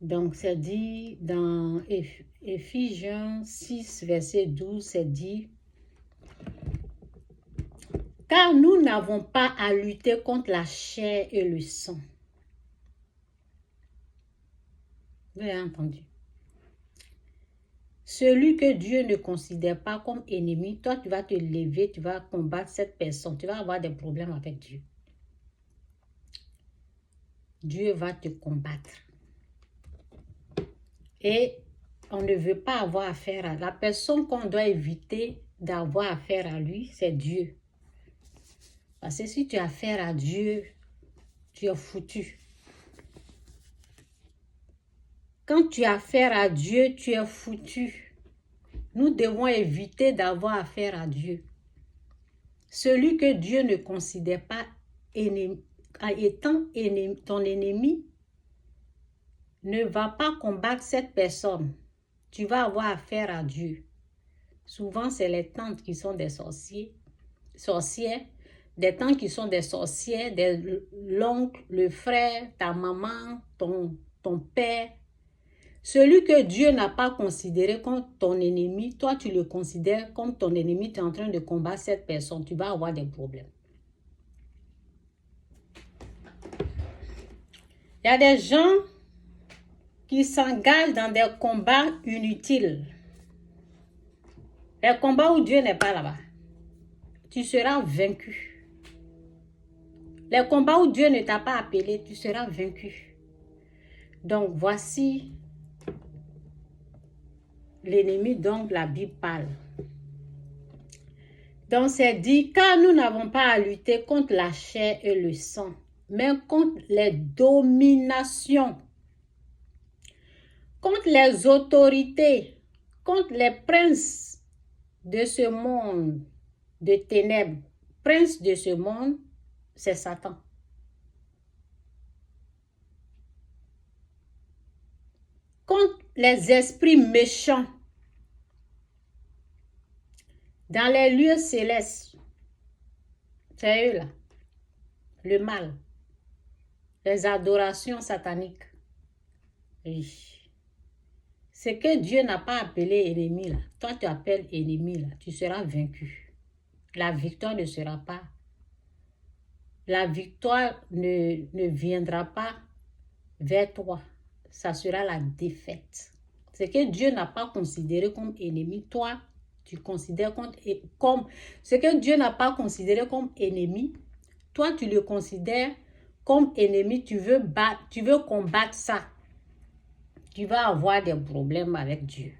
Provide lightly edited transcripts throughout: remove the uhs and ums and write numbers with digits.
Donc, c'est dit dans Éphésiens 6, verset 12, c'est dit, « Car nous n'avons pas à lutter contre la chair et le sang. » Vous avez entendu? Celui que Dieu ne considère pas comme ennemi, toi, tu vas te lever, tu vas combattre cette personne. Tu vas avoir des problèmes avec Dieu. Dieu va te combattre. Et on ne veut pas avoir affaire à la personne qu'on doit éviter d'avoir affaire à lui, c'est Dieu. Parce que si tu as affaire à Dieu, tu es foutu. Quand tu as affaire à Dieu, tu es foutu. Nous devons éviter d'avoir affaire à Dieu. Celui que Dieu ne considère pas étant ton ennemi, ne va pas combattre cette personne. Tu vas avoir affaire à Dieu. Souvent, c'est les tantes qui sont des sorcières, des tantes qui sont des sorcières, l'oncle, le frère, ta maman, ton père. Celui que Dieu n'a pas considéré comme ton ennemi, toi tu le considères comme ton ennemi, tu es en train de combattre cette personne, tu vas avoir des problèmes. Il y a des gens qui s'engagent dans des combats inutiles. Les combats où Dieu n'est pas là-bas. Tu seras vaincu. Les combats où Dieu ne t'a pas appelé, tu seras vaincu. Donc voici l'ennemi dont la Bible parle. Donc c'est dit, car nous n'avons pas à lutter contre la chair et le sang, mais contre les dominations, contre les autorités, contre les princes de ce monde de ténèbres. Prince de ce monde, c'est Satan. Contre les esprits méchants dans les lieux célestes. C'est eux là. Le mal. Les adorations sataniques. Oui. Ce que Dieu n'a pas appelé ennemi là, toi tu appelles ennemi là, tu seras vaincu. La victoire ne sera pas. La victoire ne viendra pas vers toi. Ça sera la défaite. Ce que Dieu n'a pas considéré comme ennemi, toi, tu considères comme ce que Dieu n'a pas considéré comme ennemi, toi, tu le considères comme ennemi, tu veux combattre ça. Tu vas avoir des problèmes avec Dieu.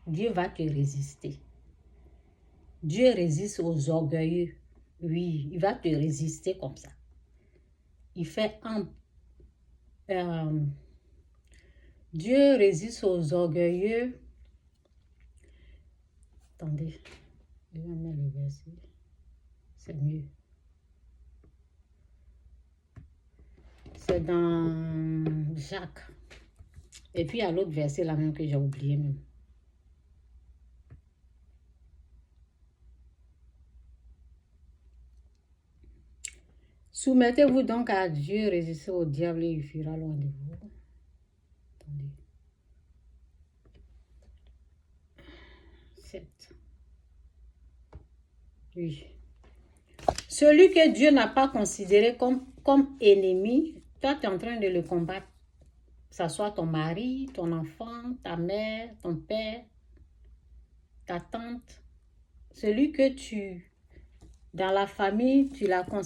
Dieu va te résister. Dieu résiste aux orgueilleux. Oui, il va te résister comme ça. Il fait Dieu résiste aux orgueilleux. Attendez, je vais mettre le verset. C'est mieux. C'est dans Jacques. Et puis il y a l'autre verset là même que j'ai oublié même. Soumettez-vous donc à Dieu, résistez au diable et il fuira loin de vous. Attendez. 7. Oui. Celui que Dieu n'a pas considéré comme ennemi, toi tu es en train de le combattre. Que ce soit ton mari, ton enfant, ta mère, ton père, ta tante. Celui que dans la famille, tu l'as considéré